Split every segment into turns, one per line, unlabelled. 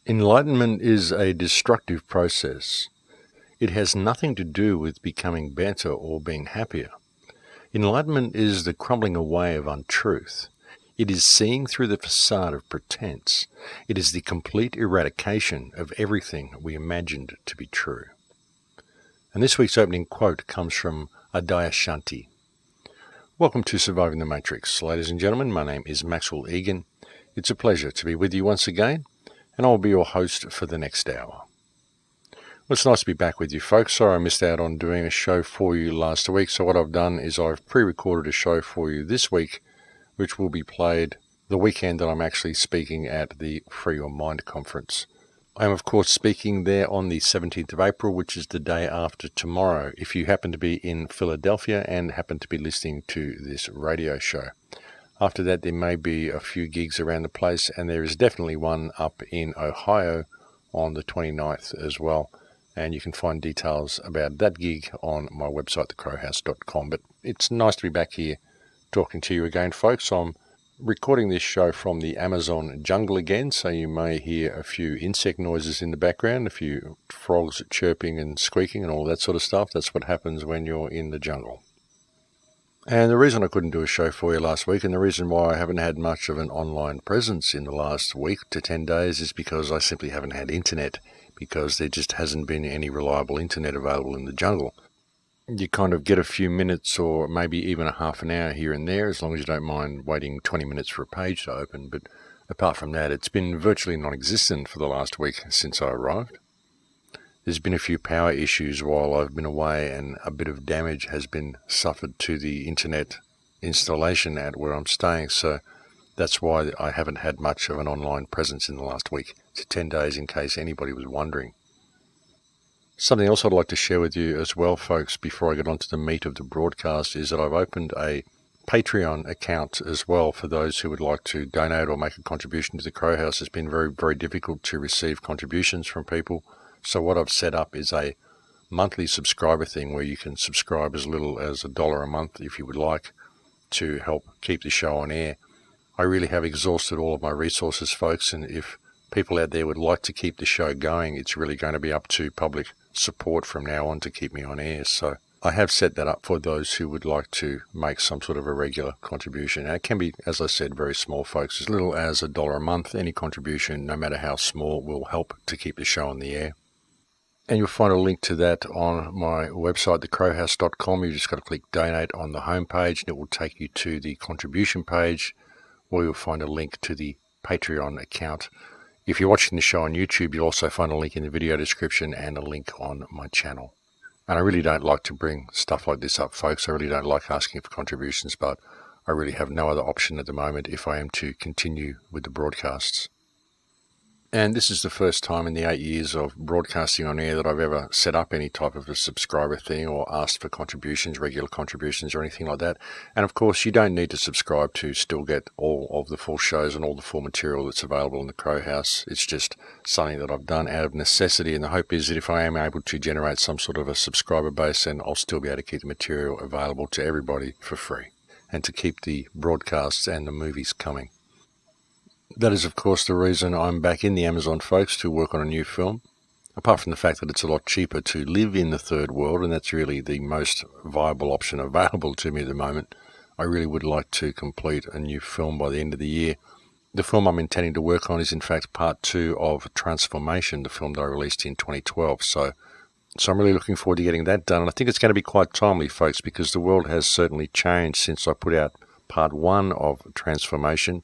Enlightenment is a destructive process. It has nothing to do with becoming better or being happier. Enlightenment is the crumbling away of untruth. It is seeing through the facade of pretense. It is the complete eradication of everything we imagined to be true. And this week's opening quote comes from Adyashanti. Welcome to Surviving the Matrix. Ladies and gentlemen, my name is Maxwell Egan. It's a pleasure to be with you once again, and I'll be your host for the next hour. Well, it's nice to be back with you folks. Sorry I missed out on doing a show for you last week, so what I've done is I've pre-recorded a show for you this week, which will be played the weekend that I'm actually speaking at the Free Your Mind conference. I am, of course, speaking there on the 17th of April, which is the day after tomorrow, if you happen to be in Philadelphia and happen to be listening to this radio show. After that, there may be a few gigs around the place, and there is definitely one up in Ohio on the 29th as well. And you can find details about that gig on my website, TheCrowhouse.com. But it's nice to be back here talking to you again, folks. I'm recording this show from the Amazon jungle again, so you may hear a few insect noises in the background, a few frogs chirping and squeaking and all that sort of stuff. That's what happens when you're in the jungle. And the reason I couldn't do a show for you last week, and the reason why I haven't had much of an online presence in the last week to 10 days, is because I simply haven't had internet, because there just hasn't been any reliable internet available in the jungle. You kind of get a few minutes or maybe even a half an hour here and there, as long as you don't mind waiting 20 minutes for a page to open. But apart from that, it's been virtually non-existent for the last week since I arrived. There's been a few power issues while I've been away, and a bit of damage has been suffered to the internet installation at where I'm staying. So that's why I haven't had much of an online presence in the last week to 10 days, in case anybody was wondering. Something else I'd like to share with you as well, folks, before I get on to the meat of the broadcast, is that I've opened a Patreon account as well for those who would like to donate or make a contribution to the Crow House. It's been very, very difficult to receive contributions from people. So what I've set up is a monthly subscriber thing where you can subscribe as little as $1 a month if you would like to help keep the show on air. I really have exhausted all of my resources, folks, and if people out there would like to keep the show going, it's really going to be up to public support from now on to keep me on air. So I have set that up for those who would like to make some sort of a regular contribution. And it can be, as I said, very small, folks, as little as $1 a month. Any contribution, no matter how small, will help to keep the show on the air. And you'll find a link to that on my website, thecrowhouse.com. You just got to click donate on the homepage, and it will take you to the contribution page, or you'll find a link to the Patreon account. If you're watching the show on YouTube, you'll also find a link in the video description and a link on my channel. And I really don't like to bring stuff like this up, folks. I really don't like asking for contributions, but I really have no other option at the moment if I am to continue with the broadcasts. And this is the first time in the 8 years of broadcasting on air that I've ever set up any type of a subscriber thing or asked for contributions, regular contributions or anything like that. And of course, you don't need to subscribe to still get all of the full shows and all the full material that's available in the Crow House. It's just something that I've done out of necessity, and the hope is that if I am able to generate some sort of a subscriber base, then I'll still be able to keep the material available to everybody for free and to keep the broadcasts and the movies coming. That is, of course, the reason I'm back in the Amazon, folks, to work on a new film. Apart from the fact that it's a lot cheaper to live in the third world, and that's really the most viable option available to me at the moment, I really would like to complete a new film by the end of the year. The film I'm intending to work on is, in fact, part 2 of Transformation, the film that I released in 2012. So I'm really looking forward to getting that done. And I think it's going to be quite timely, folks, because the world has certainly changed since I put out part 1 of Transformation.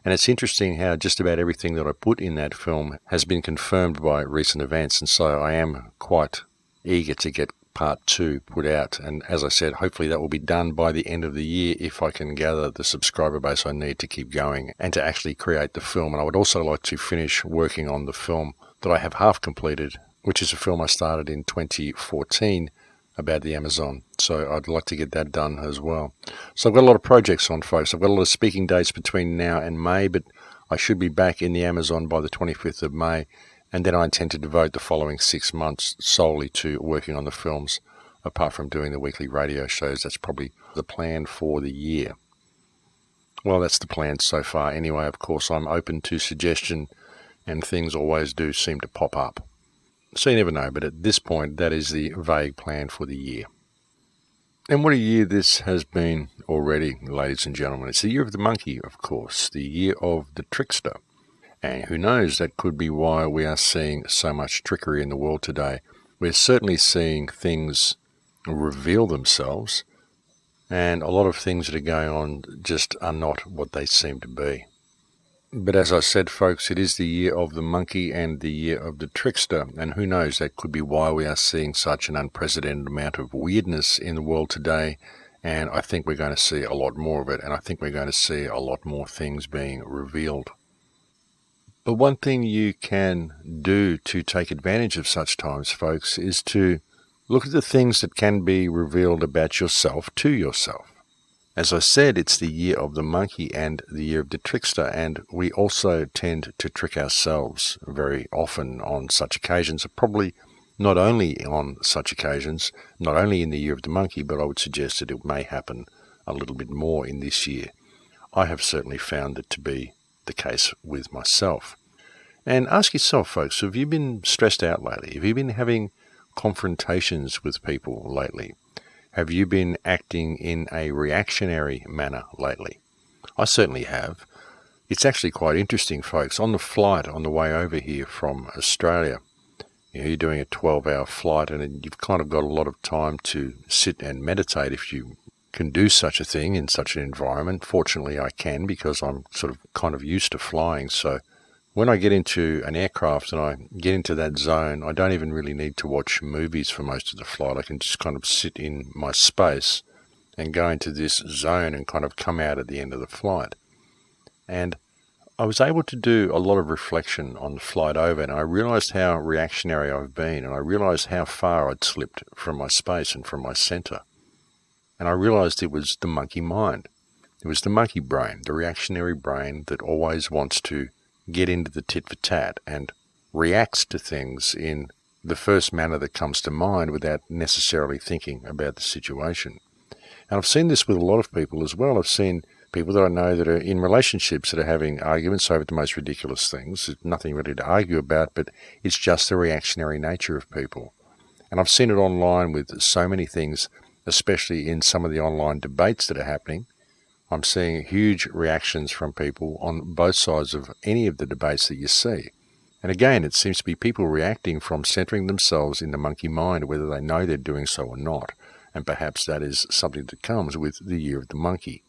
And it's interesting how just about everything that I put in that film has been confirmed by recent events. And so I am quite eager to get part 2 put out. And as I said, hopefully that will be done by the end of the year if I can gather the subscriber base I need to keep going and to actually create the film. And I would also like to finish working on the film that I have half completed, which is a film I started in 2014 about the Amazon. So I'd like to get that done as well. So I've got a lot of projects on, folks. I've got a lot of speaking dates between now and May, but I should be back in the Amazon by the 25th of May. And then I intend to devote the following 6 months solely to working on the films, apart from doing the weekly radio shows. That's probably the plan for the year. Well, that's the plan so far. Anyway, of course, I'm open to suggestion and things always do seem to pop up. So you never know, but at this point, that is the vague plan for the year. And what a year this has been already, ladies and gentlemen. It's the year of the monkey, of course, the year of the trickster. And who knows, that could be why we are seeing so much trickery in the world today. We're certainly seeing things reveal themselves, and a lot of things that are going on just are not what they seem to be. But as I said, folks, it is the year of the monkey and the year of the trickster, and who knows, that could be why we are seeing such an unprecedented amount of weirdness in the world today, and I think we're going to see a lot more of it, and I think we're going to see a lot more things being revealed. But one thing you can do to take advantage of such times, folks, is to look at the things that can be revealed about yourself to yourself. As I said, it's the year of the monkey and the year of the trickster, and we also tend to trick ourselves very often on such occasions, probably not only on such occasions, not only in the year of the monkey, but I would suggest that it may happen a little bit more in this year. I have certainly found it to be the case with myself. And ask yourself, folks, have you been stressed out lately? Have you been having confrontations with people lately? Have you been acting in a reactionary manner lately? I certainly have. It's actually quite interesting, folks. On the flight on the way over here from Australia, you're doing a 12-hour flight, and you've kind of got a lot of time to sit and meditate if you can do such a thing in such an environment. Fortunately, I can, because I'm sort of kind of used to flying. So when I get into an aircraft and I get into that zone, I don't even really need to watch movies for most of the flight. I can just kind of sit in my space and go into this zone and kind of come out at the end of the flight. And I was able to do a lot of reflection on the flight over, and I realized how reactionary I've been, and I realized how far I'd slipped from my space and from my center. And I realized it was the monkey mind. It was the monkey brain, the reactionary brain that always wants to get into the tit for tat and reacts to things in the first manner that comes to mind without necessarily thinking about the situation. And I've seen this with a lot of people as well. I've seen people that I know that are in relationships that are having arguments over the most ridiculous things. There's nothing really to argue about, but it's just the reactionary nature of people. And I've seen it online with so many things, especially in some of the online debates that are happening. I'm seeing huge reactions from people on both sides of any of the debates that you see. And again, it seems to be people reacting from centering themselves in the monkey mind, whether they know they're doing so or not. And perhaps that is something that comes with the year of the monkey.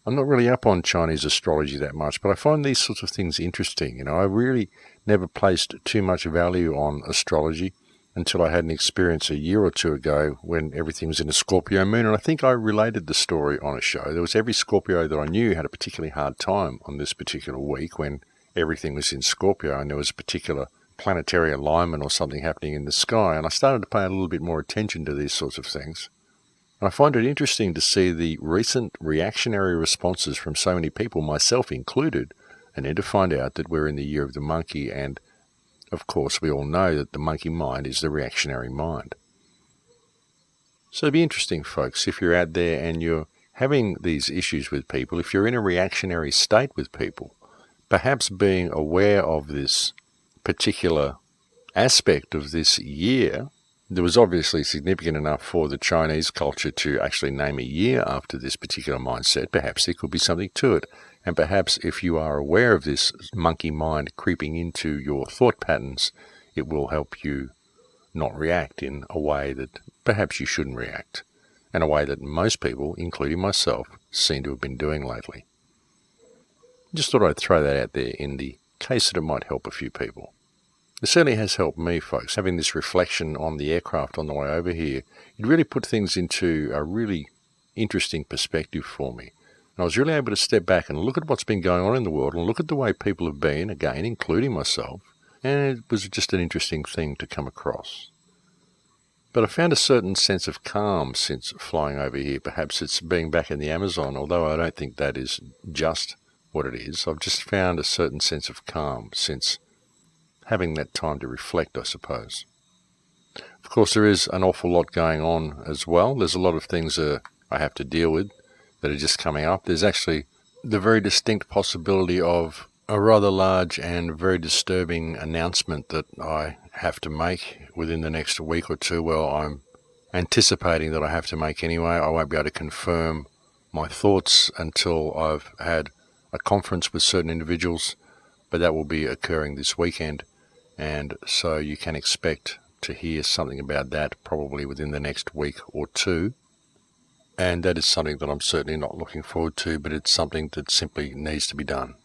I'm not really up on Chinese astrology that much, but I find these sorts of things interesting. I really never placed too much value on astrology until I had an experience a year or two ago when everything was in a Scorpio moon. And I think I related the story on a show. There was every Scorpio that I knew had a particularly hard time on this particular week when everything was in Scorpio and there was a particular planetary alignment or something happening in the sky. And I started to pay a little bit more attention to these sorts of things. And I find it interesting to see the recent reactionary responses from so many people, myself included, and then to find out that we're in the year of the monkey, and of course we all know that the monkey mind is the reactionary mind. So it'd be interesting, folks, if you're out there and you're having these issues with people, if you're in a reactionary state with people, perhaps being aware of this particular aspect of this year that was obviously significant enough for the Chinese culture to actually name a year after this particular mindset. Perhaps there could be something to it. And perhaps if you are aware of this monkey mind creeping into your thought patterns, it will help you not react in a way that perhaps you shouldn't react, and a way that most people, including myself, seem to have been doing lately. Just thought I'd throw that out there in the case that it might help a few people. It certainly has helped me, folks, having this reflection on the aircraft on the way over here. It really put things into a really interesting perspective for me. And I was really able to step back and look at what's been going on in the world and look at the way people have been, again, including myself. And it was just an interesting thing to come across. But I found a certain sense of calm since flying over here. Perhaps it's being back in the Amazon, although I don't think that is just what it is. I've just found a certain sense of calm since having that time to reflect, I suppose. Of course, there is an awful lot going on as well. There's a lot of things that I have to deal with that are just coming up. There's actually the very distinct possibility of a rather large and very disturbing announcement that I have to make within the next week or two. Well, I'm anticipating that I have to make anyway. I won't be able to confirm my thoughts until I've had a conference with certain individuals, but that will be occurring this weekend, and so you can expect to hear something about that probably within the next week or two. And that is something that I'm certainly not looking forward to, but it's something that simply needs to be done.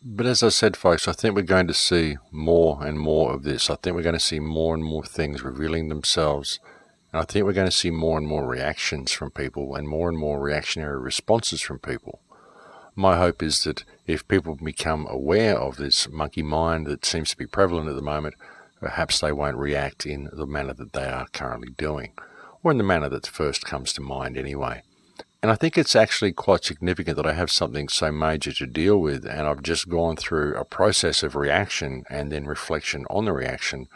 But as I said, folks, I think we're going to see more and more of this. I think we're going to see more and more things revealing themselves. And I think we're going to see more and more reactions from people and more reactionary responses from people. My hope is that if people become aware of this monkey mind that seems to be prevalent at the moment, perhaps they won't react in the manner that they are currently doing, or in the manner that first comes to mind anyway. And I think it's actually quite significant that I have something so major to deal with, and I've just gone through a process of reaction and then reflection on the reaction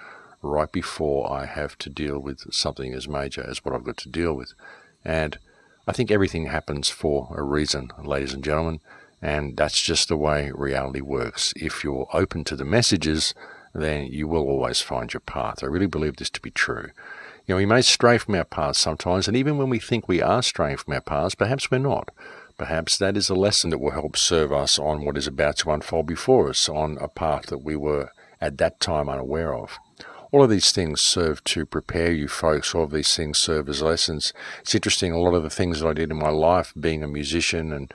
right before I have to deal with something as major as what I've got to deal with. And I think everything happens for a reason, ladies and gentlemen, and that's just the way reality works. If you're open to the messages, then you will always find your path. I really believe this to be true. You know, we may stray from our paths sometimes, and even when we think we are straying from our paths, perhaps we're not. Perhaps that is a lesson that will help serve us on what is about to unfold before us, on a path that we were at that time unaware of. All of these things serve to prepare you folks. All of these things serve as lessons. It's interesting, a lot of the things that I did in my life, being a musician and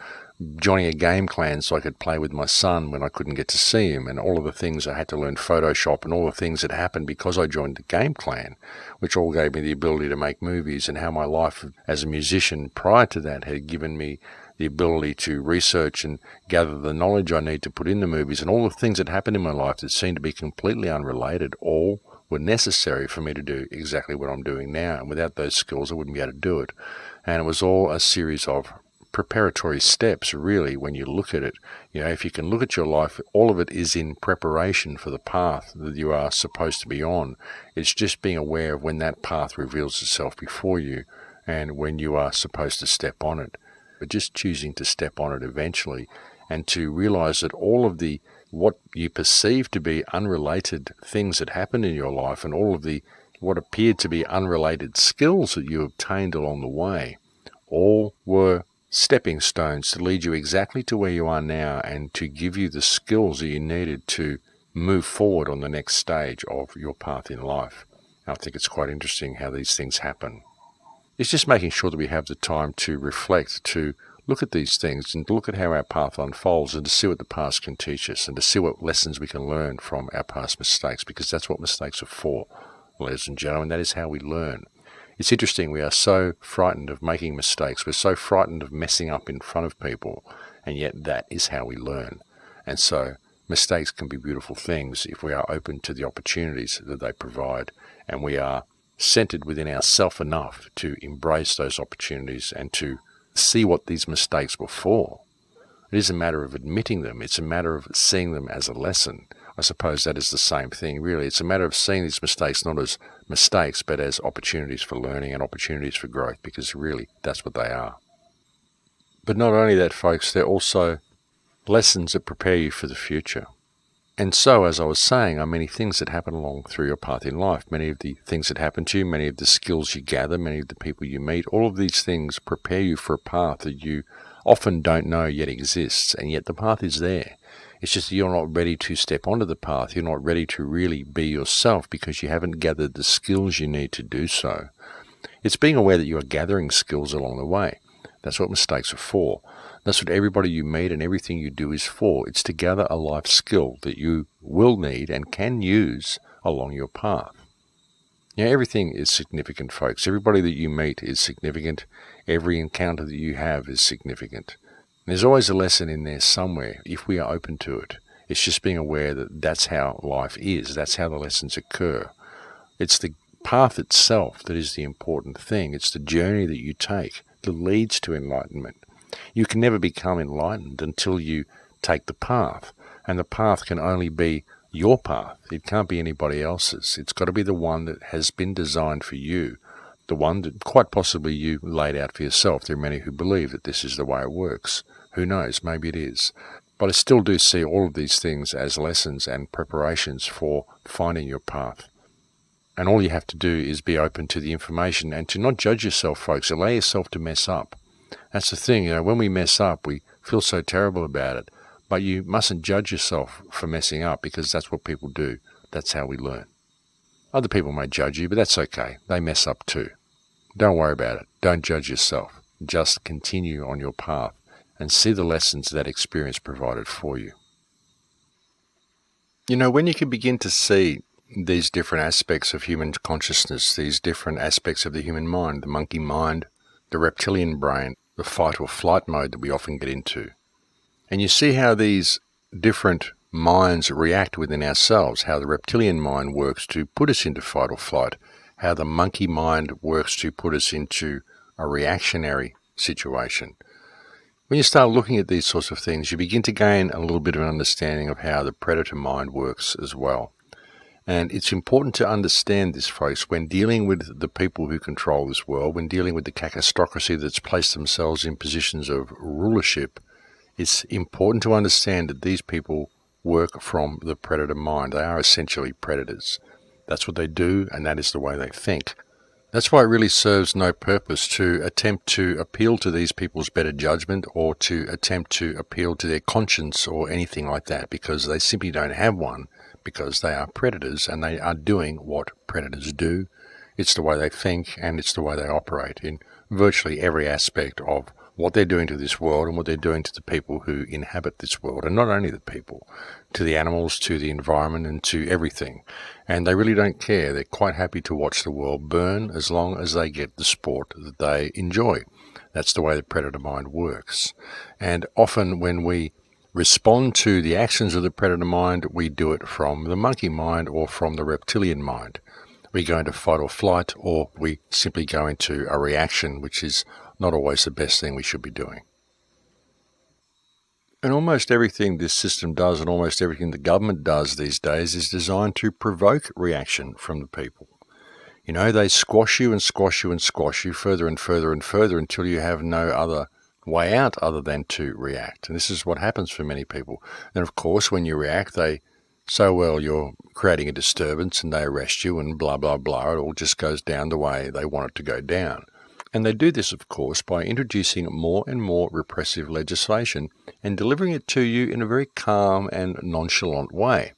joining a game clan so I could play with my son when I couldn't get to see him, and all of the things I had to learn Photoshop, and all the things that happened because I joined the game clan, which all gave me the ability to make movies, and how my life as a musician prior to that had given me the ability to research and gather the knowledge I need to put in the movies, and all the things that happened in my life that seemed to be completely unrelated, all were necessary for me to do exactly what I'm doing now, and without those skills I wouldn't be able to do it. And it was all a series of preparatory steps, really, when you look at it. You know, if you can look at your life, all of it is in preparation for the path that you are supposed to be on. It's just being aware of when that path reveals itself before you and when you are supposed to step on it. But just choosing to step on it eventually, and to realize that all of the what you perceive to be unrelated things that happened in your life, and all of the what appeared to be unrelated skills that you obtained along the way, all were stepping stones to lead you exactly to where you are now, and to give you the skills that you needed to move forward on the next stage of your path in life. I think it's quite interesting how these things happen. It's just making sure that we have the time to reflect, to look at these things and to look at how our path unfolds, and to see what the past can teach us, and to see what lessons we can learn from our past mistakes, because that's what mistakes are for, ladies and gentlemen. That is how we learn. It's interesting, we are so frightened of making mistakes, we're so frightened of messing up in front of people, and yet that is how we learn. And so mistakes can be beautiful things if we are open to the opportunities that they provide, and we are centered within ourselves enough to embrace those opportunities and to see what these mistakes were for. It is a matter of admitting them. It's a matter of seeing them as a lesson. I suppose that is the same thing, really. It's a matter of seeing these mistakes not as mistakes, but as opportunities for learning and opportunities for growth, because really that's what they are. But not only that, folks, they're also lessons that prepare you for the future. And so, as I was saying, are many things that happen along through your path in life. Many of the things that happen to you, many of the skills you gather, many of the people you meet, all of these things prepare you for a path that you often don't know yet exists, and yet the path is there. It's just that you're not ready to step onto the path. You're not ready to really be yourself because you haven't gathered the skills you need to do so. It's being aware that you are gathering skills along the way. That's what mistakes are for. That's what everybody you meet and everything you do is for. It's to gather a life skill that you will need and can use along your path. Now, everything is significant, folks. Everybody that you meet is significant. Every encounter that you have is significant. There's always a lesson in there somewhere if we are open to it. It's just being aware that that's how life is. That's how the lessons occur. It's the path itself that is the important thing. It's the journey that you take that leads to enlightenment. You can never become enlightened until you take the path. And the path can only be your path. It can't be anybody else's. It's got to be the one that has been designed for you. The one that quite possibly you laid out for yourself. There are many who believe that this is the way it works. Who knows? Maybe it is. But I still do see all of these things as lessons and preparations for finding your path. And all you have to do is be open to the information and to not judge yourself, folks. Allow yourself to mess up. That's the thing, when we mess up, we feel so terrible about it. But you mustn't judge yourself for messing up, because that's what people do. That's how we learn. Other people may judge you, but that's okay. They mess up too. Don't worry about it. Don't judge yourself. Just continue on your path and see the lessons that experience provided for you. When you can begin to see these different aspects of human consciousness, these different aspects of the human mind, the monkey mind, the reptilian brain, the fight or flight mode that we often get into, and you see how these different minds react within ourselves, how the reptilian mind works to put us into fight or flight, how the monkey mind works to put us into a reactionary situation. When you start looking at these sorts of things, you begin to gain a little bit of an understanding of how the predator mind works as well. And it's important to understand this, folks, when dealing with the people who control this world, when dealing with the kakistocracy that's placed themselves in positions of rulership. It's important to understand that these people work from the predator mind. They are essentially predators. That's what they do, and that is the way they think. That's why it really serves no purpose to attempt to appeal to these people's better judgment or to attempt to appeal to their conscience or anything like that, because they simply don't have one, because they are predators and they are doing what predators do. It's the way they think and it's the way they operate in virtually every aspect of what they're doing to this world and what they're doing to the people who inhabit this world, and not only the people, to the animals, to the environment, and to everything. And they really don't care. They're quite happy to watch the world burn as long as they get the sport that they enjoy. That's the way the predator mind works. And often when we respond to the actions of the predator mind, we do it from the monkey mind or from the reptilian mind. We go into fight or flight, or we simply go into a reaction, which is not always the best thing we should be doing. And almost everything this system does and almost everything the government does these days is designed to provoke reaction from the people. They squash you and squash you and squash you further and further and further until you have no other way out other than to react. And this is what happens for many people. And of course, when you react, they say, well, you're creating a disturbance, and they arrest you and blah, blah, blah. It all just goes down the way they want it to go down. And they do this, of course, by introducing more and more repressive legislation and delivering it to you in a very calm and nonchalant way.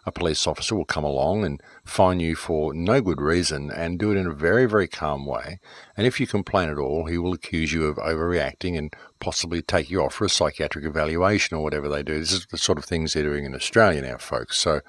A police officer will come along and fine you for no good reason and do it in a very, very calm way. And if you complain at all, he will accuse you of overreacting and possibly take you off for a psychiatric evaluation or whatever they do. This is the sort of things they're doing in Australia now, folks. So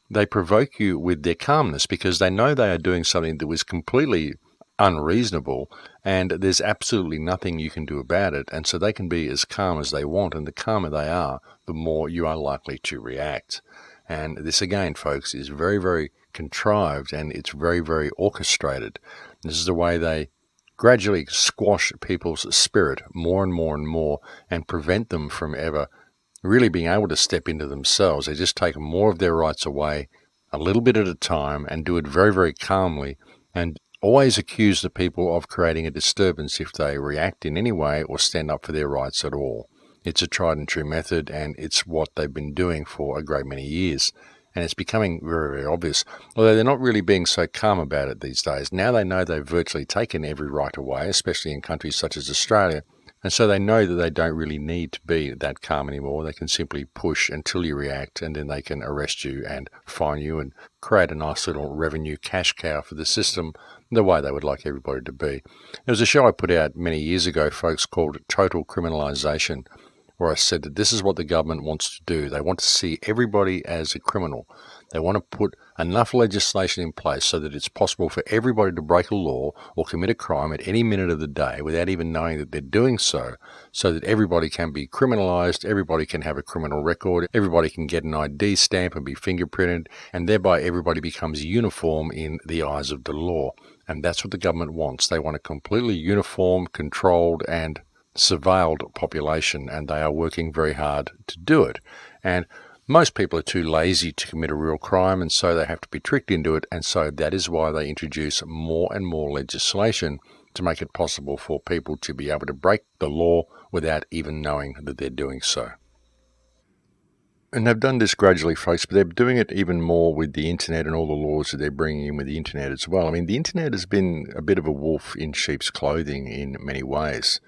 they provoke you with their calmness because they know they are doing something that was completely unreasonable and there's absolutely nothing you can do about it, and so they can be as calm as they want, and the calmer they are, the more you are likely to react. And this again, folks, is very, very contrived, and it's very, very orchestrated. This is the way they gradually squash people's spirit more and more and more and prevent them from ever really being able to step into themselves. They just take more of their rights away a little bit at a time and do it very, very calmly, and always accuse the people of creating a disturbance if they react in any way or stand up for their rights at all. It's a tried and true method, and it's what they've been doing for a great many years. And it's becoming very, very obvious, although they're not really being so calm about it these days. Now they know they've virtually taken every right away, especially in countries such as Australia, and so they know that they don't really need to be that calm anymore. They can simply push until you react, and then they can arrest you and fine you and create a nice little revenue cash cow for the system, the way they would like everybody to be. There was a show I put out many years ago, folks, called Total Criminalisation, where I said that this is what the government wants to do. They want to see everybody as a criminal. They want to put enough legislation in place so that it's possible for everybody to break a law or commit a crime at any minute of the day without even knowing that they're doing so that everybody can be criminalised, everybody can have a criminal record, everybody can get an ID stamp and be fingerprinted, and thereby everybody becomes uniform in the eyes of the law. And that's what the government wants. They want a completely uniform, controlled and surveilled population, and they are working very hard to do it. And most people are too lazy to commit a real crime, and so they have to be tricked into it, and so that is why they introduce more and more legislation to make it possible for people to be able to break the law without even knowing that they're doing so. And they've done this gradually, folks, but they're doing it even more with the internet and all the laws that they're bringing in with the internet as well. I mean, the internet has been a bit of a wolf in sheep's clothing in many ways.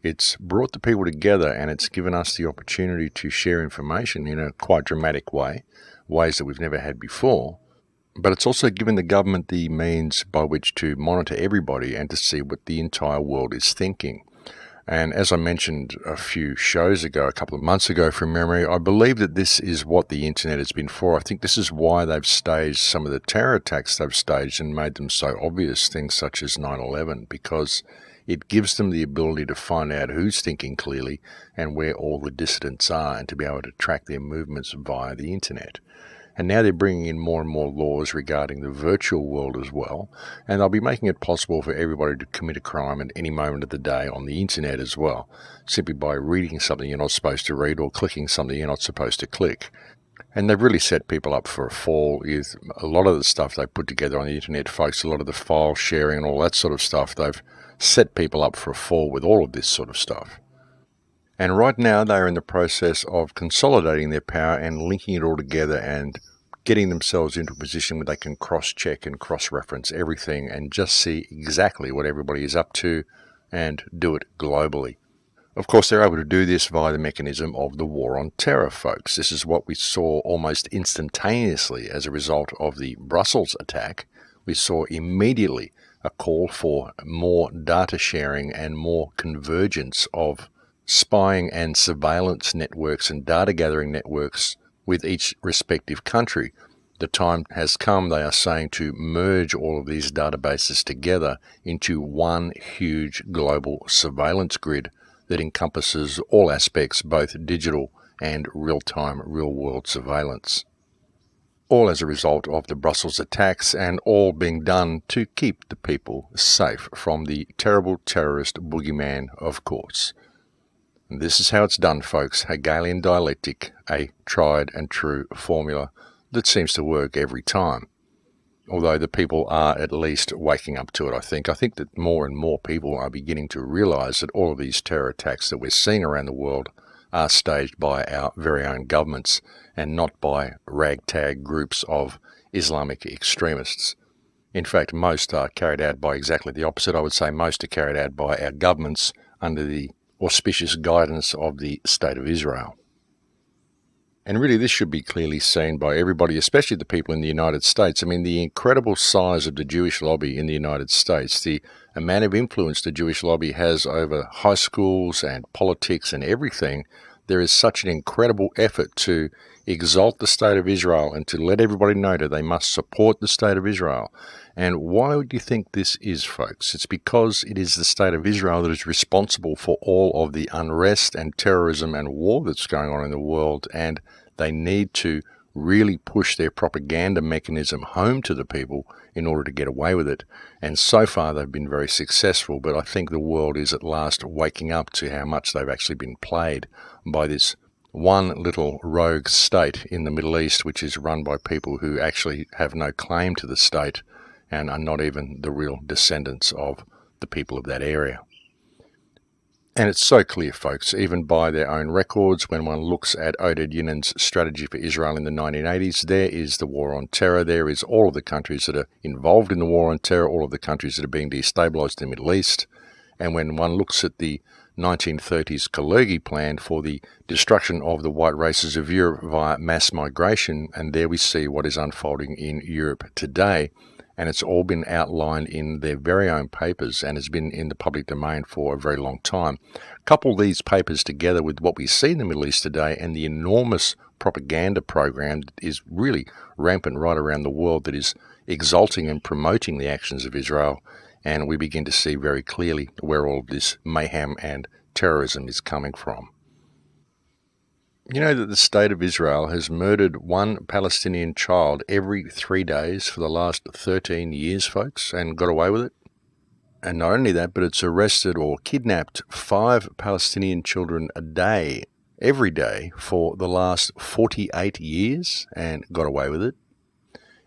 It's brought the people together, and it's given us the opportunity to share information in a quite dramatic way, ways that we've never had before. But it's also given the government the means by which to monitor everybody and to see what the entire world is thinking. And as I mentioned a few shows ago, a couple of months ago from memory, I believe that this is what the internet has been for. I think this is why they've staged some of the terror attacks they've staged and made them so obvious, things such as 9/11, because it gives them the ability to find out who's thinking clearly and where all the dissidents are, and to be able to track their movements via the internet. And now they're bringing in more and more laws regarding the virtual world as well, and they'll be making it possible for everybody to commit a crime at any moment of the day on the internet as well, simply by reading something you're not supposed to read or clicking something you're not supposed to click. And they've really set people up for a fall with a lot of the stuff they put together on the internet, folks, a lot of the file sharing and all that sort of stuff. They've set people up for a fall with all of this sort of stuff. And right now they are in the process of consolidating their power and linking it all together and getting themselves into a position where they can cross-check and cross-reference everything and just see exactly what everybody is up to and do it globally. Of course, they're able to do this via the mechanism of the war on terror, folks. This is what we saw almost instantaneously as a result of the Brussels attack. We saw immediately a call for more data sharing and more convergence of spying and surveillance networks and data gathering networks with each respective country. The time has come, they are saying, to merge all of these databases together into one huge global surveillance grid that encompasses all aspects, both digital and real-time, real-world surveillance. All as a result of the Brussels attacks, and all being done to keep the people safe from the terrible terrorist boogeyman, of course. This is how it's done, folks. Hegelian dialectic, a tried and true formula that seems to work every time. Although the people are at least waking up to it, I think. I think that more and more people are beginning to realize that all of these terror attacks that we're seeing around the world are staged by our very own governments and not by ragtag groups of Islamic extremists. In fact, most are carried out by exactly the opposite. I would say most are carried out by our governments under the auspicious guidance of the State of Israel. And really, this should be clearly seen by everybody, especially the people in the United States. I mean, the incredible size of the Jewish lobby in the United States, the amount of influence the Jewish lobby has over high schools and politics and everything. There is such an incredible effort to exalt the State of Israel and to let everybody know that they must support the State of Israel. And why would you think this is, folks? It's because it is the State of Israel that is responsible for all of the unrest and terrorism and war that's going on in the world, and they need to really push their propaganda mechanism home to the people in order to get away with it. And so far they've been very successful, but I think the world is at last waking up to how much they've actually been played by this one little rogue state in the Middle East, which is run by people who actually have no claim to the state and are not even the real descendants of the people of that area. And it's so clear, folks, even by their own records, when one looks at Oded Yinan's strategy for Israel in the 1980s, there is the war on terror, there is all of the countries that are involved in the war on terror, all of the countries that are being destabilized in the Middle East. And when one looks at the 1930s Kalergi plan for the destruction of the white races of Europe via mass migration, and there we see what is unfolding in Europe today. And it's all been outlined in their very own papers and has been in the public domain for a very long time. Couple these papers together with what we see in the Middle East today and the enormous propaganda program that is really rampant right around the world that is exalting and promoting the actions of Israel, and we begin to see very clearly where all of this mayhem and terrorism is coming from. You know that the State of Israel has murdered one Palestinian child every 3 days for the last 13 years, folks, and got away with it? And not only that, but it's arrested or kidnapped 5 Palestinian children a day, every day, for the last 48 years and got away with it.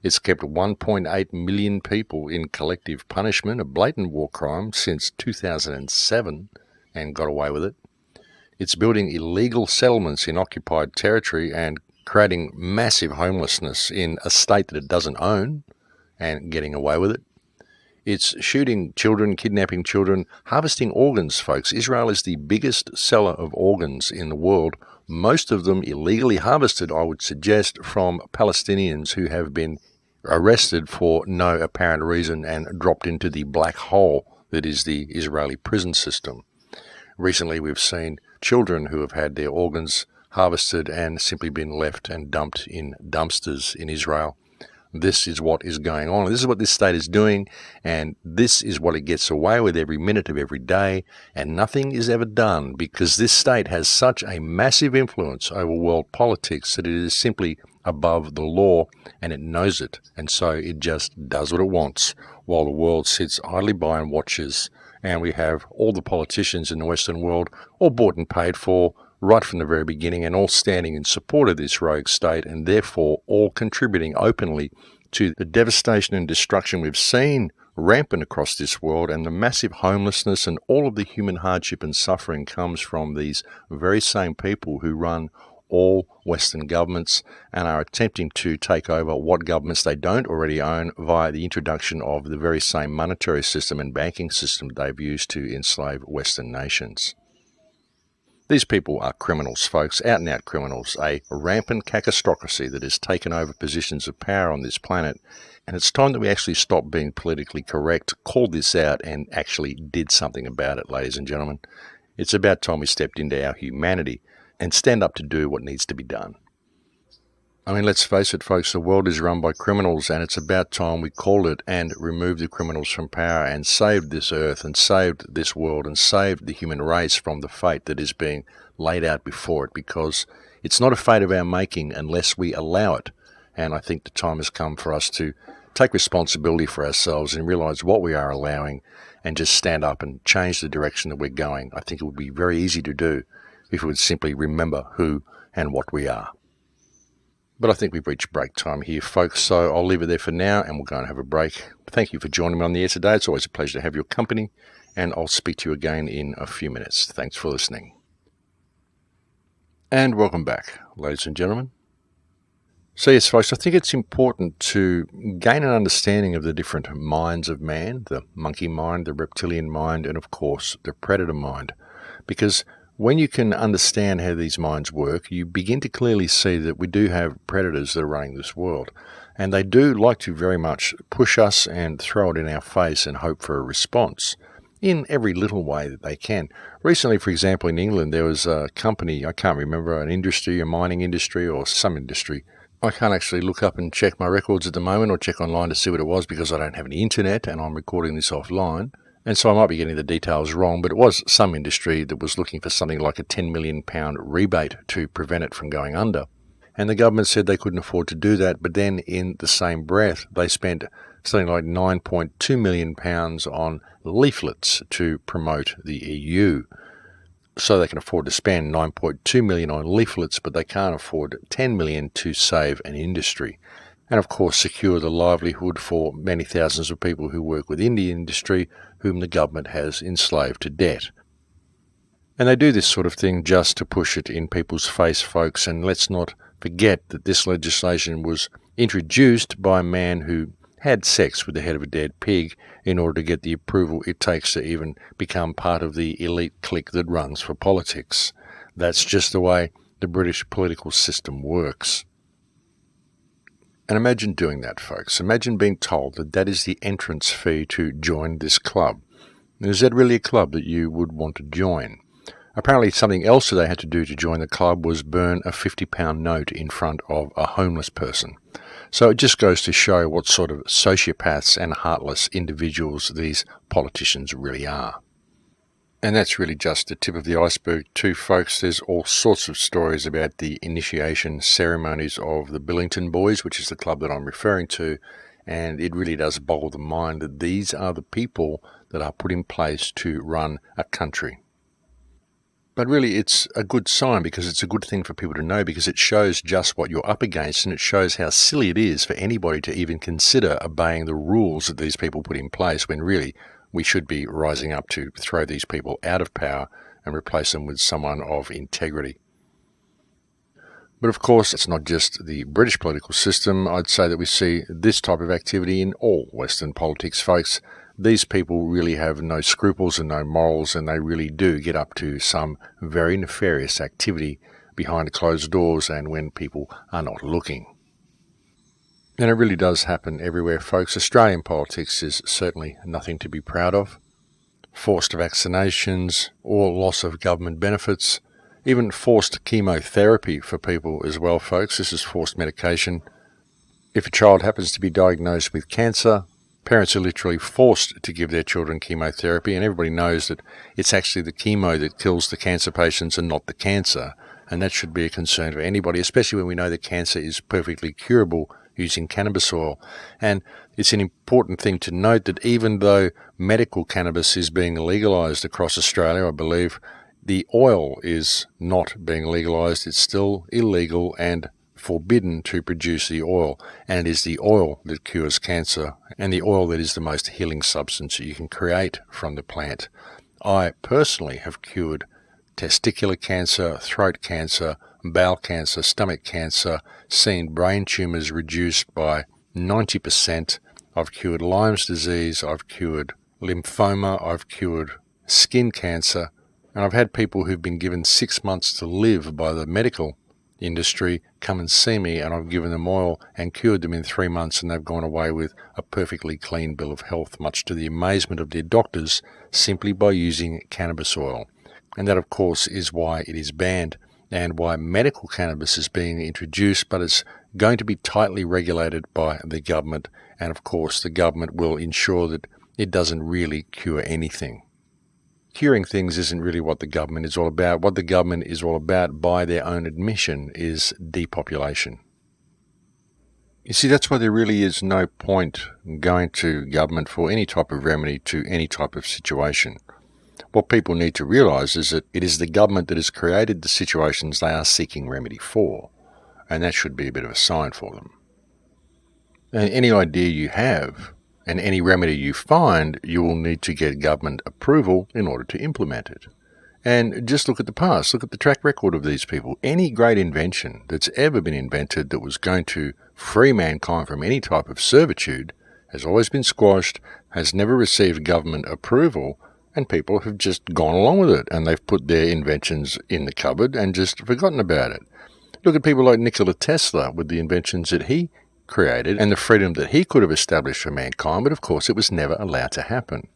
It's kept 1.8 million people in collective punishment, a blatant war crime, since 2007 and got away with it. It's building illegal settlements in occupied territory and creating massive homelessness in a state that it doesn't own and getting away with it. It's shooting children, kidnapping children, harvesting organs, folks. Israel is the biggest seller of organs in the world, most of them illegally harvested, I would suggest, from Palestinians who have been arrested for no apparent reason and dropped into the black hole that is the Israeli prison system. Recently, we've seen children who have had their organs harvested and simply been left and dumped in dumpsters in Israel. This is what is going on. This is what this state is doing, and this is what it gets away with every minute of every day, and nothing is ever done because this state has such a massive influence over world politics that it is simply above the law, and it knows it, and so it just does what it wants while the world sits idly by and watches, and we have all the politicians in the Western world all bought and paid for right from the very beginning and all standing in support of this rogue state and therefore all contributing openly to the devastation and destruction we've seen rampant across this world, and the massive homelessness and all of the human hardship and suffering comes from these very same people who run all Western governments and are attempting to take over what governments they don't already own via the introduction of the very same monetary system and banking system they've used to enslave Western nations. These people are criminals, folks, out-and-out criminals, a rampant cacistocracy that has taken over positions of power on this planet, and it's time that we actually stop being politically correct, called this out, and actually did something about it, ladies and gentlemen. It's about time we stepped into our humanity and stand up to do what needs to be done. I mean, let's face it, folks, the world is run by criminals, and it's about time we called it and removed the criminals from power and saved this earth and saved this world and saved the human race from the fate that is being laid out before it, because it's not a fate of our making unless we allow it. And I think the time has come for us to take responsibility for ourselves and realize what we are allowing and just stand up and change the direction that we're going. I think it would be very easy to do if we would simply remember who and what we are. But I think we've reached break time here, folks, so I'll leave it there for now and we'll go and have a break. Thank you for joining me on the air today. It's always a pleasure to have your company, and I'll speak to you again in a few minutes. Thanks for listening. And welcome back, ladies and gentlemen. So yes, folks, I think it's important to gain an understanding of the different minds of man, the monkey mind, the reptilian mind, and of course the predator mind, because when you can understand how these minds work, you begin to clearly see that we do have predators that are running this world. And they do like to very much push us and throw it in our face and hope for a response in every little way that they can. Recently, for example, in England, there was a company, I can't remember, an industry, a mining industry or some industry. I can't actually look up and check my records at the moment or check online to see what it was because I don't have any internet and I'm recording this offline. And so I might be getting the details wrong, but it was some industry that was looking for something like a £10 million rebate to prevent it from going under. And the government said they couldn't afford to do that, but then in the same breath, they spent something like £9.2 million on leaflets to promote the EU. So they can afford to spend £9.2 million on leaflets, but they can't afford £10 million to save an industry. And of course secure the livelihood for many thousands of people who work within the industry whom the government has enslaved to debt. And they do this sort of thing just to push it in people's face, folks, and let's not forget that this legislation was introduced by a man who had sex with the head of a dead pig in order to get the approval it takes to even become part of the elite clique that runs for politics. That's just the way the British political system works. And imagine doing that, folks. Imagine being told that that is the entrance fee to join this club. Is that really a club that you would want to join? Apparently something else that they had to do to join the club was burn a £50 note in front of a homeless person. So it just goes to show what sort of sociopaths and heartless individuals these politicians really are. And that's really just the tip of the iceberg too, folks. There's all sorts of stories about the initiation ceremonies of the Billington Boys, which is the club that I'm referring to, and it really does boggle the mind that these are the people that are put in place to run a country. But really it's a good sign, because it's a good thing for people to know, because it shows just what you're up against, and it shows how silly it is for anybody to even consider obeying the rules that these people put in place, when really we should be rising up to throw these people out of power and replace them with someone of integrity. But of course, it's not just the British political system. I'd say that we see this type of activity in all Western politics, folks. These people really have no scruples and no morals, and they really do get up to some very nefarious activity behind closed doors and when people are not looking. And it really does happen everywhere, folks. Australian politics is certainly nothing to be proud of. Forced vaccinations or loss of government benefits, even forced chemotherapy for people as well, folks. This is forced medication. If a child happens to be diagnosed with cancer, parents are literally forced to give their children chemotherapy, and everybody knows that it's actually the chemo that kills the cancer patients and not the cancer. And that should be a concern for anybody, especially when we know that cancer is perfectly curable using cannabis oil. And it's an important thing to note that even though medical cannabis is being legalised across Australia, I believe, the oil is not being legalised. It's still illegal and forbidden to produce the oil. And it is the oil that cures cancer and the oil that is the most healing substance that you can create from the plant. I personally have cured testicular cancer, throat cancer, bowel cancer, stomach cancer, seen brain tumours reduced by 90%. I've cured Lyme's disease, I've cured lymphoma, I've cured skin cancer, and I've had people who've been given 6 months to live by the medical industry come and see me, and I've given them oil and cured them in 3 months, and they've gone away with a perfectly clean bill of health, much to the amazement of their doctors, simply by using cannabis oil. And that, of course, is why it is banned and why medical cannabis is being introduced, but it's going to be tightly regulated by the government. And, of course, the government will ensure that it doesn't really cure anything. Curing things isn't really what the government is all about. What the government is all about, by their own admission, is depopulation. You see, that's why there really is no point going to government for any type of remedy to any type of situation. What people need to realise is that it is the government that has created the situations they are seeking remedy for, and that should be a bit of a sign for them. And any idea you have and any remedy you find, you will need to get government approval in order to implement it. And just look at the past, look at the track record of these people. Any great invention that's ever been invented that was going to free mankind from any type of servitude has always been squashed, has never received government approval, and people have just gone along with it, and they've put their inventions in the cupboard and just forgotten about it. Look at people like Nikola Tesla with the inventions that he created and the freedom that he could have established for mankind, but of course it was never allowed to happen.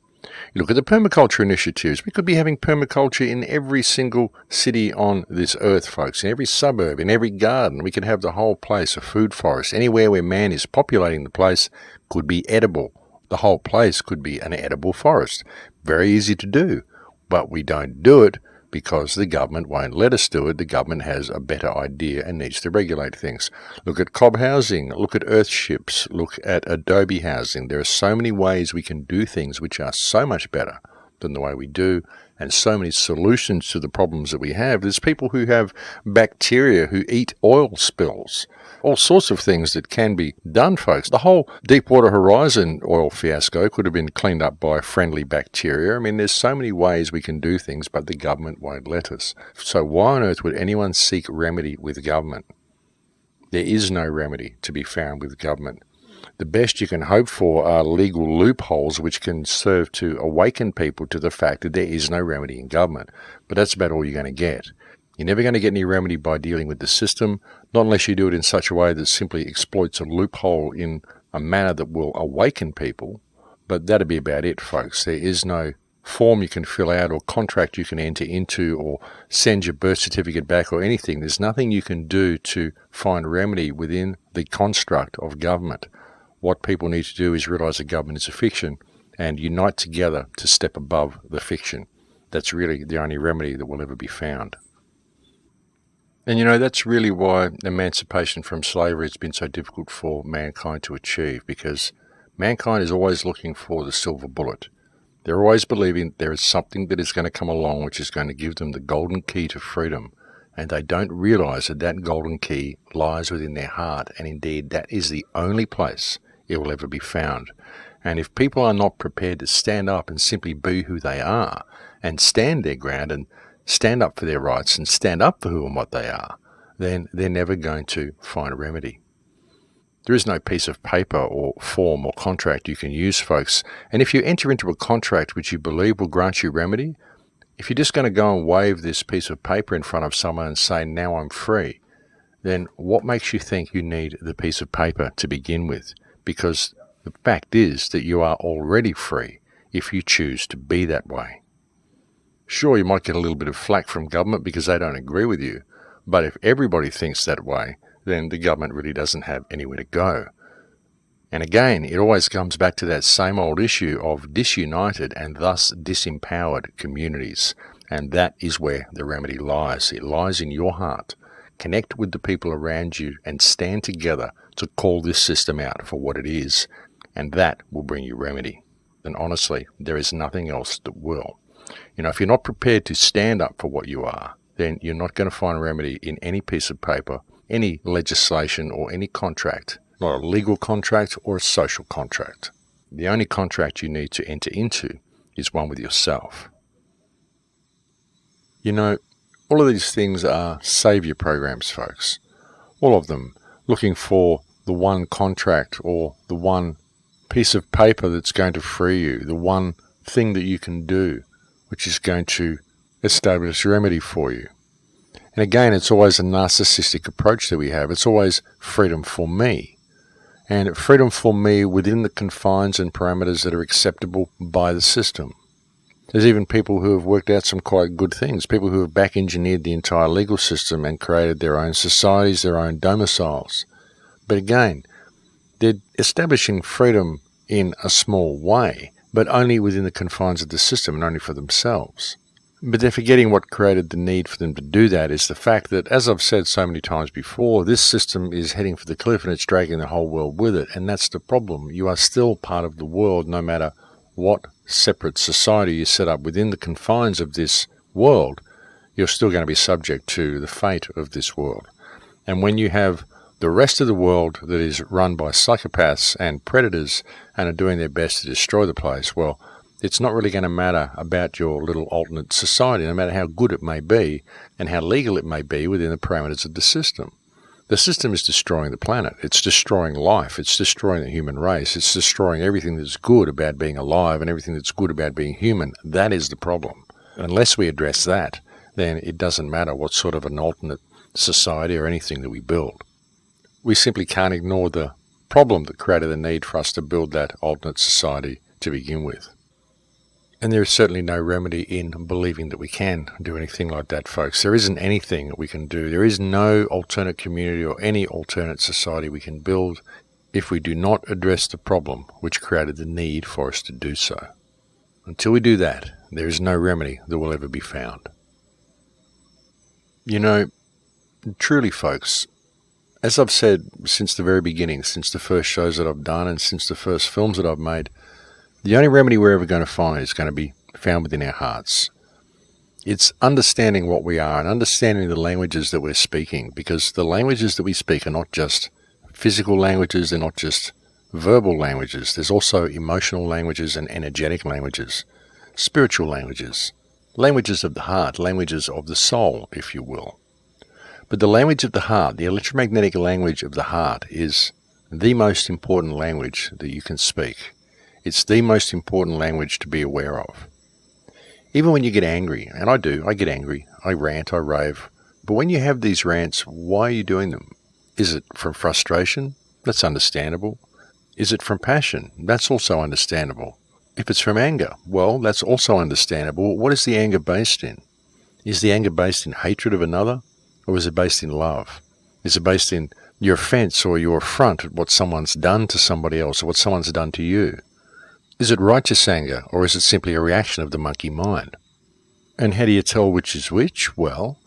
You look at the permaculture initiatives. We could be having permaculture in every single city on this earth, folks, in every suburb, in every garden. We could have the whole place a food forest. Anywhere where man is populating the place could be edible. The whole place could be an edible forest. Very easy to do, but we don't do it because the government won't let us do it. The government has a better idea and needs to regulate things. Look at cob housing, look at earthships, look at adobe housing. There are so many ways we can do things which are so much better than the way we do, and so many solutions to the problems that we have. There's people who have bacteria who eat oil spills. All sorts of things that can be done, folks. The whole Deepwater Horizon oil fiasco could have been cleaned up by friendly bacteria. I mean, there's so many ways we can do things, but the government won't let us. So why on earth would anyone seek remedy with government? There is no remedy to be found with government. The best you can hope for are legal loopholes which can serve to awaken people to the fact that there is no remedy in government. But that's about all you're going to get. You're never going to get any remedy by dealing with the system, not unless you do it in such a way that simply exploits a loophole in a manner that will awaken people. But that'd be about it, folks. There is no form you can fill out or contract you can enter into or send your birth certificate back or anything. There's nothing you can do to find remedy within the construct of government. What people need to do is realise that government is a fiction and unite together to step above the fiction. That's really the only remedy that will ever be found. And you know, that's really why emancipation from slavery has been so difficult for mankind to achieve, because mankind is always looking for the silver bullet. They're always believing there is something that is going to come along which is going to give them the golden key to freedom, and they don't realise that that golden key lies within their heart, and indeed that is the only place it will ever be found. And if people are not prepared to stand up and simply be who they are and stand their ground and stand up for their rights and stand up for who and what they are, then they're never going to find a remedy. There is no piece of paper or form or contract you can use, folks. And if you enter into a contract which you believe will grant you remedy, if you're just going to go and wave this piece of paper in front of someone and say, now I'm free, then what makes you think you need the piece of paper to begin with? Because the fact is that you are already free if you choose to be that way. Sure, you might get a little bit of flack from government because they don't agree with you, but if everybody thinks that way, then the government really doesn't have anywhere to go. And again, it always comes back to that same old issue of disunited and thus disempowered communities. And that is where the remedy lies. It lies in your heart. Connect with the people around you and stand together to call this system out for what it is. And that will bring you remedy. And honestly, there is nothing else that will. If you're not prepared to stand up for what you are, then you're not going to find remedy in any piece of paper, any legislation or any contract, not a legal contract or a social contract. The only contract you need to enter into is one with yourself. All of these things are savior programs, folks. All of them looking for the one contract or the one piece of paper that's going to free you, the one thing that you can do, which is going to establish remedy for you. And again, it's always a narcissistic approach that we have. It's always freedom for me. And freedom for me within the confines and parameters that are acceptable by the system. There's even people who have worked out some quite good things, people who have back-engineered the entire legal system and created their own societies, their own domiciles. But again, they're establishing freedom in a small way, but only within the confines of the system and only for themselves. But they're forgetting what created the need for them to do that is the fact that, as I've said so many times before, this system is heading for the cliff and it's dragging the whole world with it. And that's the problem. You are still part of the world no matter what separate society you set up within the confines of this world. You're still going to be subject to the fate of this world. And when you have the rest of the world that is run by psychopaths and predators and are doing their best to destroy the place, well, it's not really going to matter about your little alternate society, no matter how good it may be and how legal it may be within the parameters of the system. The system is destroying the planet. It's destroying life. It's destroying the human race. It's destroying everything that's good about being alive and everything that's good about being human. That is the problem. Unless we address that, then it doesn't matter what sort of an alternate society or anything that we build. We simply can't ignore the problem that created the need for us to build that alternate society to begin with. And there is certainly no remedy in believing that we can do anything like that, folks. There isn't anything that we can do. There is no alternate community or any alternate society we can build if we do not address the problem which created the need for us to do so. Until we do that, there is no remedy that will ever be found. Truly, folks, as I've said since the very beginning, since the first shows that I've done and since the first films that I've made, the only remedy we're ever going to find is going to be found within our hearts. It's understanding what we are and understanding the languages that we're speaking, because the languages that we speak are not just physical languages, they're not just verbal languages. There's also emotional languages and energetic languages, spiritual languages, languages of the heart, languages of the soul, if you will. But the language of the heart, the electromagnetic language of the heart, is the most important language that you can speak. It's the most important language to be aware of. Even when you get angry, and I get angry, I rant, I rave. But when you have these rants, why are you doing them? Is it from frustration? That's understandable. Is it from passion? That's also understandable. If it's from anger, well, that's also understandable. What is the anger based in? Is the anger based in hatred of another? Or is it based in love? Is it based in your offense or your affront at what someone's done to somebody else or what someone's done to you? Is it righteous anger, or is it simply a reaction of the monkey mind? And how do you tell which is which? Well,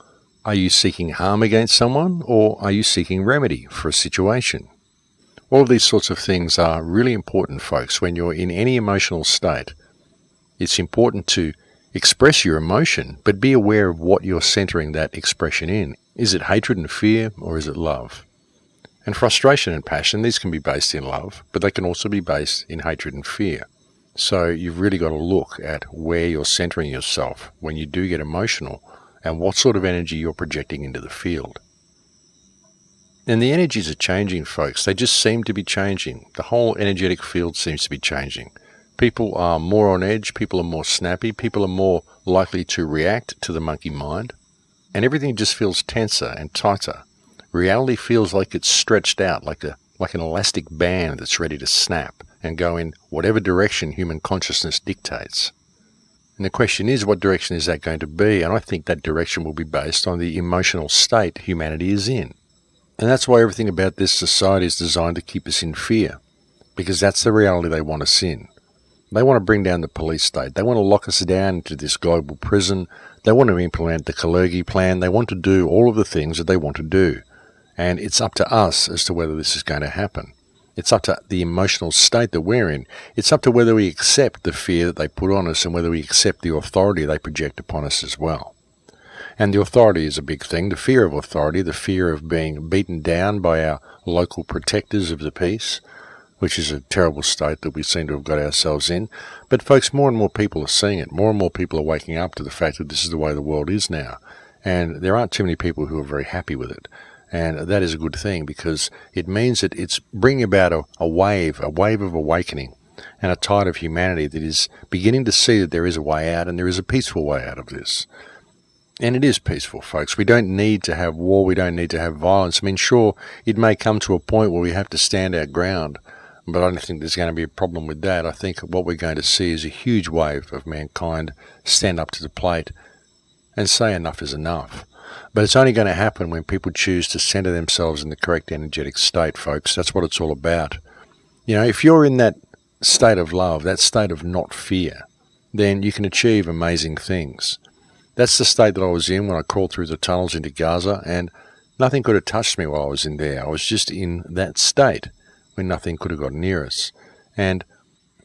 are you seeking harm against someone, or are you seeking remedy for a situation? All of these sorts of things are really important, folks. When you're in any emotional state, it's important to express your emotion, but be aware of what you're centering that expression in. Is it hatred and fear, or is it love? And frustration and passion, these can be based in love, but they can also be based in hatred and fear. So you've really got to look at where you're centering yourself when you do get emotional and what sort of energy you're projecting into the field. And the energies are changing, folks. They just seem to be changing. The whole energetic field seems to be changing. People are more on edge. People are more snappy. People are more likely to react to the monkey mind. And everything just feels tenser and tighter. Reality feels like it's stretched out, like an elastic band that's ready to snap and go in whatever direction human consciousness dictates. And the question is, what direction is that going to be? And I think that direction will be based on the emotional state humanity is in. And that's why everything about this society is designed to keep us in fear, because that's the reality they want us in. They want to bring down the police state. They want to lock us down into this global prison. They want to implement the Kalergi plan. They want to do all of the things that they want to do. And it's up to us as to whether this is going to happen. It's up to the emotional state that we're in. It's up to whether we accept the fear that they put on us and whether we accept the authority they project upon us as well. And the authority is a big thing. The fear of authority, the fear of being beaten down by our local protectors of the peace, which is a terrible state that we seem to have got ourselves in. But folks, more and more people are seeing it. More and more people are waking up to the fact that this is the way the world is now. And there aren't too many people who are very happy with it. And that is a good thing, because it means that it's bringing about a wave of awakening and a tide of humanity that is beginning to see that there is a way out, and there is a peaceful way out of this. And it is peaceful, folks. We don't need to have war. We don't need to have violence. I mean, sure, it may come to a point where we have to stand our ground, but I don't think there's going to be a problem with that. I think what we're going to see is a huge wave of mankind stand up to the plate and say enough is enough. But it's only going to happen when people choose to center themselves in the correct energetic state, folks. That's what it's all about. You know, if you're in that state of love, that state of not fear, then you can achieve amazing things. That's the state that I was in when I crawled through the tunnels into Gaza, and nothing could have touched me while I was in there. I was just in that state when nothing could have got near us. And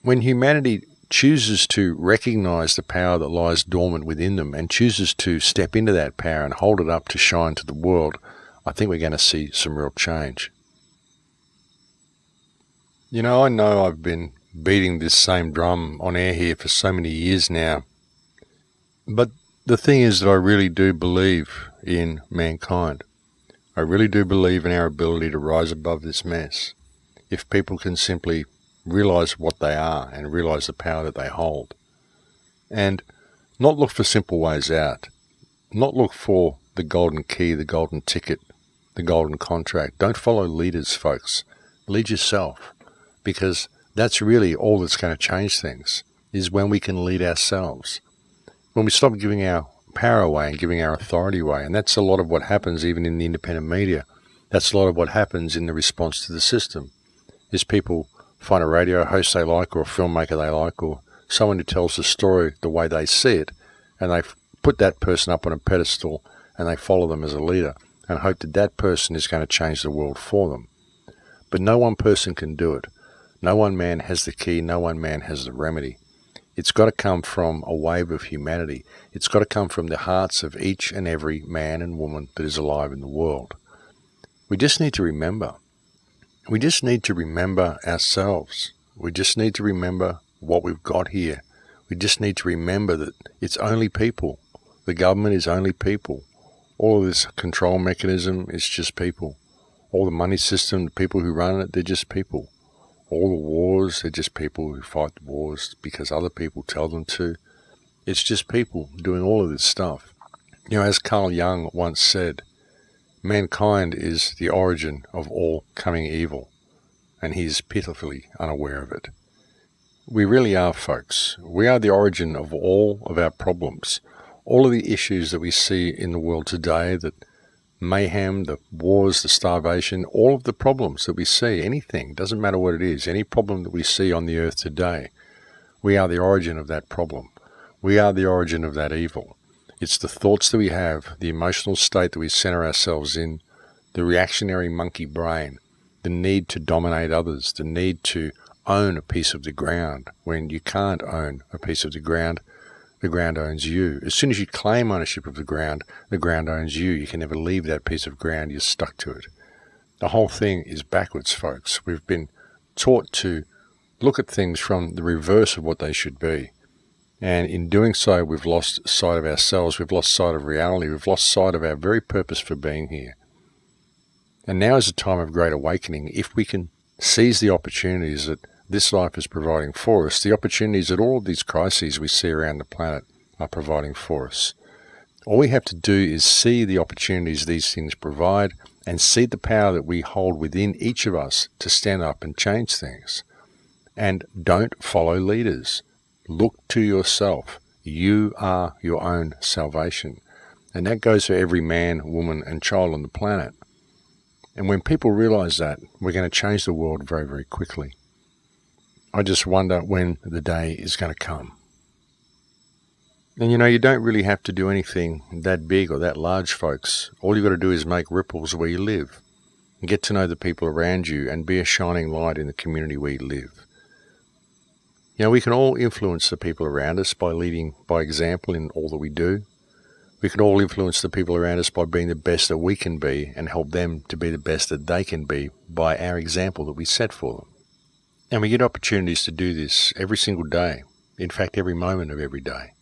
when humanity chooses to recognize the power that lies dormant within them and chooses to step into that power and hold it up to shine to the world, I think we're going to see some real change. You know I've been beating this same drum on air here for so many years now, but the thing is that I really do believe in mankind. I really do believe in our ability to rise above this mess. If people can simply realize what they are and realize the power that they hold, and not look for simple ways out, not look for the golden key, the golden ticket, the golden contract. Don't follow leaders, folks. Lead yourself, because that's really all that's going to change things, is when we can lead ourselves. When we stop giving our power away and giving our authority away. And that's a lot of what happens even in the independent media. That's a lot of what happens in the response to the system, is people find a radio host they like, or a filmmaker they like, or someone who tells the story the way they see it, and they put that person up on a pedestal and they follow them as a leader and hope that that person is going to change the world for them. But no one person can do it. No one man has the key. No one man has the remedy. It's got to come from a wave of humanity. It's got to come from the hearts of each and every man and woman that is alive in the world. We just need to remember. We just need to remember ourselves. We just need to remember what we've got here. We just need to remember that it's only people. The government is only people. All of this control mechanism is just people. All the money system, the people who run it, they're just people. All the wars, they're just people who fight the wars because other people tell them to. It's just people doing all of this stuff. You know, as Carl Jung once said, mankind is the origin of all coming evil, and he is pitifully unaware of it. We really are, folks. We are the origin of all of our problems. All of the issues that we see in the world today, that mayhem, the wars, the starvation, all of the problems that we see, anything, doesn't matter what it is, any problem that we see on the earth today, we are the origin of that problem. We are the origin of that evil. It's the thoughts that we have, the emotional state that we center ourselves in, the reactionary monkey brain, the need to dominate others, the need to own a piece of the ground when you can't own a piece of the ground owns you. As soon as you claim ownership of the ground owns you. You can never leave that piece of ground. You're stuck to it. The whole thing is backwards, folks. We've been taught to look at things from the reverse of what they should be. And in doing so, we've lost sight of ourselves. We've lost sight of reality. We've lost sight of our very purpose for being here. And now is a time of great awakening. If we can seize the opportunities that this life is providing for us, the opportunities that all of these crises we see around the planet are providing for us. All we have to do is see the opportunities these things provide and see the power that we hold within each of us to stand up and change things. And don't follow leaders. Look to yourself. You are your own salvation. And that goes for every man, woman, and child on the planet. And when people realize that, we're going to change the world very, very quickly. I just wonder when the day is going to come. And you don't really have to do anything that big or that large, folks. All you've got to do is make ripples where you live, and get to know the people around you, and be a shining light in the community where you live. We can all influence the people around us by leading by example in all that we do. We can all influence the people around us by being the best that we can be and help them to be the best that they can be by our example that we set for them. And we get opportunities to do this every single day, in fact every moment of every day.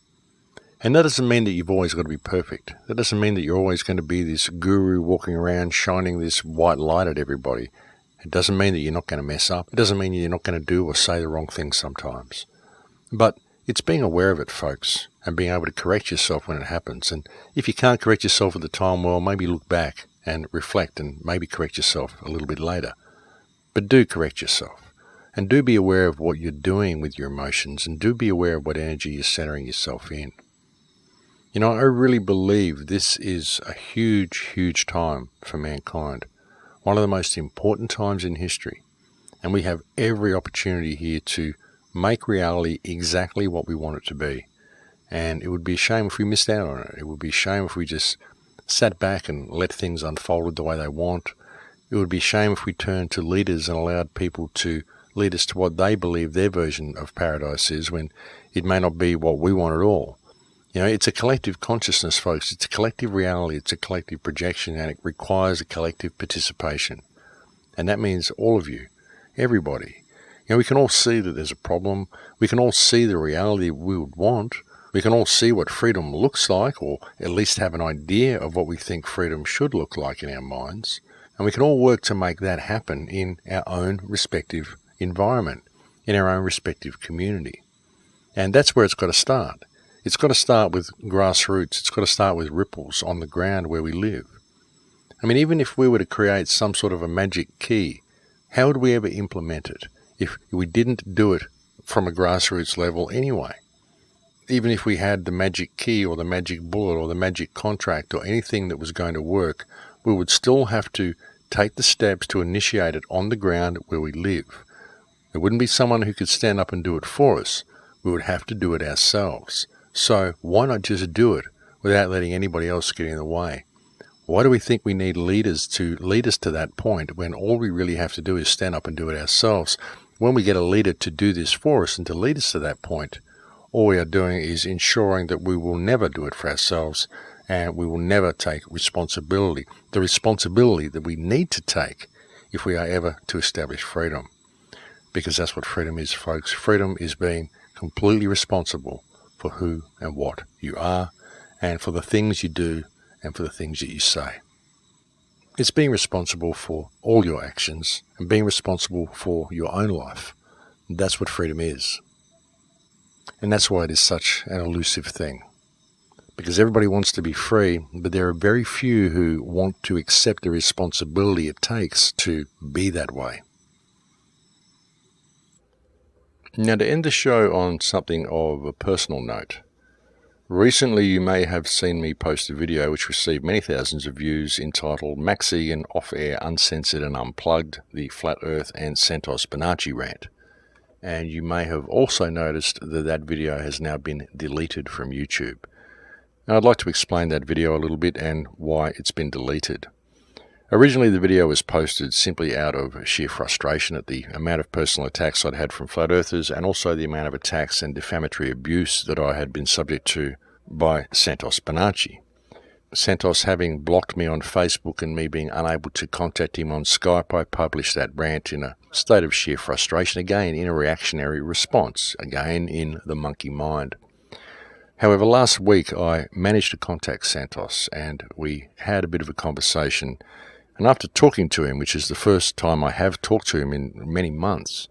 And that doesn't mean that you've always got to be perfect. That doesn't mean that you're always going to be this guru walking around shining this white light at everybody. It doesn't mean that you're not going to mess up. It doesn't mean you're not going to do or say the wrong thing sometimes. But it's being aware of it, folks, and being able to correct yourself when it happens. And if you can't correct yourself at the time, well, maybe look back and reflect and maybe correct yourself a little bit later. But do correct yourself. And do be aware of what you're doing with your emotions, and do be aware of what energy you're centering yourself in. I really believe this is a huge, huge time for mankind. One of the most important times in history. And we have every opportunity here to make reality exactly what we want it to be. And it would be a shame if we missed out on it. It would be a shame if we just sat back and let things unfold the way they want. It would be a shame if we turned to leaders and allowed people to lead us to what they believe their version of paradise is, when it may not be what we want at all. It's a collective consciousness, folks. It's a collective reality. It's a collective projection, and it requires a collective participation. And that means all of you, everybody. We can all see that there's a problem. We can all see the reality we would want. We can all see what freedom looks like, or at least have an idea of what we think freedom should look like in our minds. And we can all work to make that happen in our own respective environment, in our own respective community. And that's where it's got to start. It's got to start with grassroots. It's got to start with ripples on the ground where we live. Even if we were to create some sort of a magic key, how would we ever implement it if we didn't do it from a grassroots level anyway? Even if we had the magic key or the magic bullet or the magic contract or anything that was going to work, we would still have to take the steps to initiate it on the ground where we live. There wouldn't be someone who could stand up and do it for us. We would have to do it ourselves. So why not just do it without letting anybody else get in the way? Why do we think we need leaders to lead us to that point, when all we really have to do is stand up and do it ourselves? When we get a leader to do this for us and to lead us to that point, all we are doing is ensuring that we will never do it for ourselves, and we will never take responsibility, the responsibility that we need to take if we are ever to establish freedom. Because that's what freedom is, folks. Freedom is being completely responsible for who and what you are, and for the things you do, and for the things that you say. It's being responsible for all your actions, and being responsible for your own life. That's what freedom is. And that's why it is such an elusive thing. Because everybody wants to be free, but there are very few who want to accept the responsibility it takes to be that way. Now, to end the show on something of a personal note, recently you may have seen me post a video which received many thousands of views entitled Maxi and Off-Air Uncensored and Unplugged, the Flat Earth and Santos Bonacci Rant. And you may have also noticed that that video has now been deleted from YouTube. Now, I'd like to explain that video a little bit and why it's been deleted. Originally, the video was posted simply out of sheer frustration at the amount of personal attacks I'd had from flat earthers, and also the amount of attacks and defamatory abuse that I had been subject to by Santos Bonacci. Santos having blocked me on Facebook and me being unable to contact him on Skype, I published that rant in a state of sheer frustration, again in a reactionary response, again in the monkey mind. However, last week I managed to contact Santos, and we had a bit of a conversation And after talking to him, which is the first time I have talked to him in many months,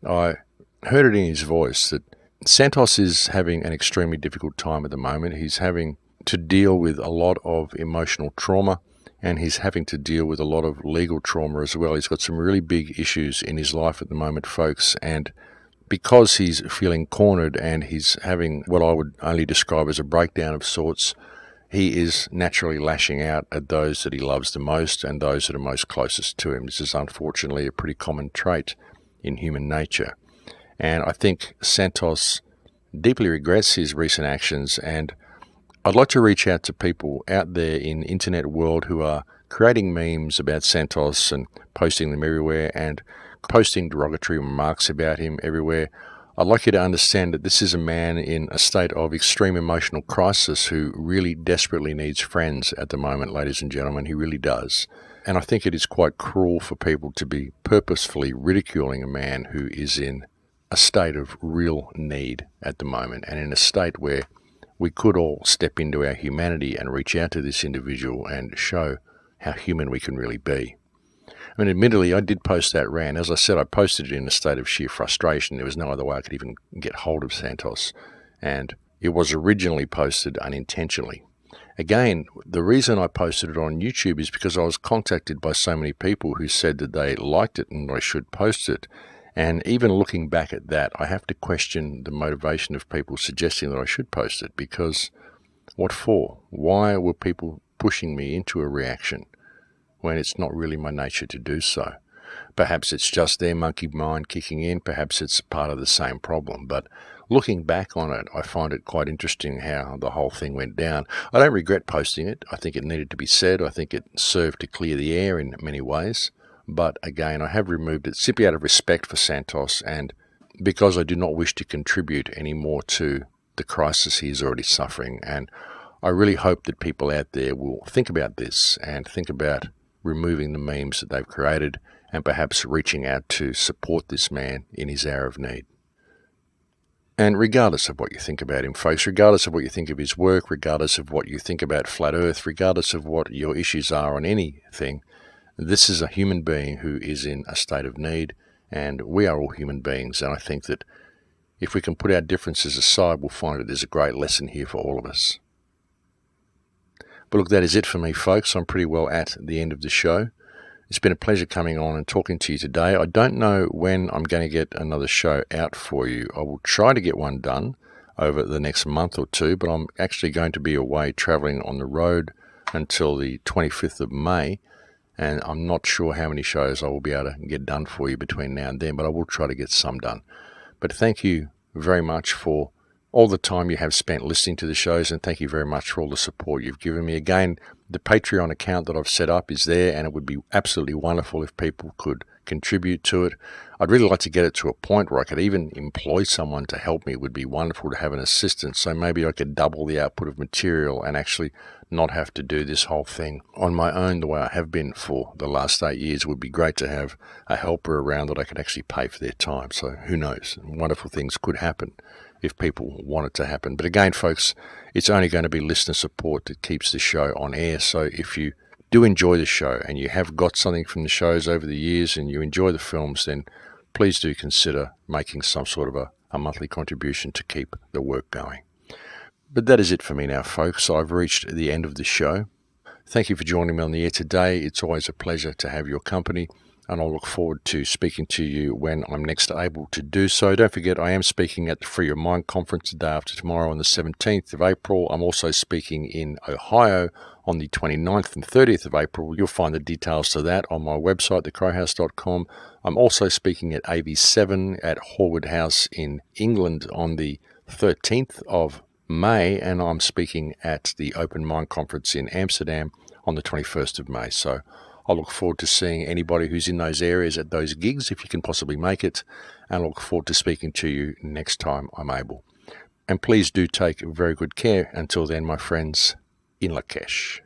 I heard it in his voice that Santos is having an extremely difficult time at the moment. He's having to deal with a lot of emotional trauma, and he's having to deal with a lot of legal trauma as well. He's got some really big issues in his life at the moment, folks, and because he's feeling cornered and he's having what I would only describe as a breakdown of sorts, he is naturally lashing out at those that he loves the most and those that are most closest to him. This is unfortunately a pretty common trait in human nature. And I think Santos deeply regrets his recent actions, and I'd like to reach out to people out there in the internet world who are creating memes about Santos and posting them everywhere and posting derogatory remarks about him everywhere. I'd like you to understand that this is a man in a state of extreme emotional crisis who really desperately needs friends at the moment, ladies and gentlemen. He really does. And I think it is quite cruel for people to be purposefully ridiculing a man who is in a state of real need at the moment, and in a state where we could all step into our humanity and reach out to this individual and show how human we can really be. I mean, admittedly, I did post that rant. As I said, I posted it in a state of sheer frustration. There was no other way I could even get hold of Santos, and it was originally posted unintentionally. Again, the reason I posted it on YouTube is because I was contacted by so many people who said that they liked it and I should post it. And even looking back at that, I have to question the motivation of people suggesting that I should post it, because what for? Why were people pushing me into a reaction when it's not really my nature to do so? Perhaps it's just their monkey mind kicking in, perhaps it's part of the same problem. But looking back on it, I find it quite interesting how the whole thing went down. I don't regret posting it. I think it needed to be said. I think it served to clear the air in many ways. But again, I have removed it simply out of respect for Santos and because I do not wish to contribute any more to the crisis he is already suffering. And I really hope that people out there will think about this and think about removing the memes that they've created and perhaps reaching out to support this man in his hour of need. And regardless of what you think about him, folks, regardless of what you think of his work, regardless of what you think about Flat Earth, regardless of what your issues are on anything, this is a human being who is in a state of need, and we are all human beings, and I think that if we can put our differences aside, we'll find that there's a great lesson here for all of us. But look, that is it for me, folks. I'm pretty well at the end of the show. It's been a pleasure coming on and talking to you today. I don't know when I'm going to get another show out for you. I will try to get one done over the next month or two, but I'm actually going to be away traveling on the road until the 25th of May. And I'm not sure how many shows I will be able to get done for you between now and then, but I will try to get some done. But thank you very much for all the time you have spent listening to the shows, and thank you very much for all the support you've given me. Again, the Patreon account that I've set up is there, and it would be absolutely wonderful if people could contribute to it. I'd really like to get it to a point where I could even employ someone to help me. It would be wonderful to have an assistant, so maybe I could double the output of material and actually not have to do this whole thing on my own the way I have been for the last 8 years. It would be great to have a helper around that I could actually pay for their time. So who knows? Wonderful things could happen if people want it to happen. But again, folks, it's only going to be listener support that keeps the show on air. So if you do enjoy the show and you have got something from the shows over the years and you enjoy the films, then please do consider making some sort of a monthly contribution to keep the work going. But that is it for me now, folks. I've reached the end of the show. Thank you for joining me on the air today. It's always a pleasure to have your company, and I'll look forward to speaking to you when I'm next able to do so. Don't forget, I am speaking at the Free Your Mind Conference the day after tomorrow on the 17th of April. I'm also speaking in Ohio on the 29th and 30th of April. You'll find the details to that on my website, TheCrowhouse.com. I'm also speaking at AV7 at Horwood House in England on the 13th of May, and I'm speaking at the Open Mind Conference in Amsterdam on the 21st of May. So I look forward to seeing anybody who's in those areas at those gigs, if you can possibly make it, and I look forward to speaking to you next time I'm able. And please do take very good care until then, my friends, in Lakesh.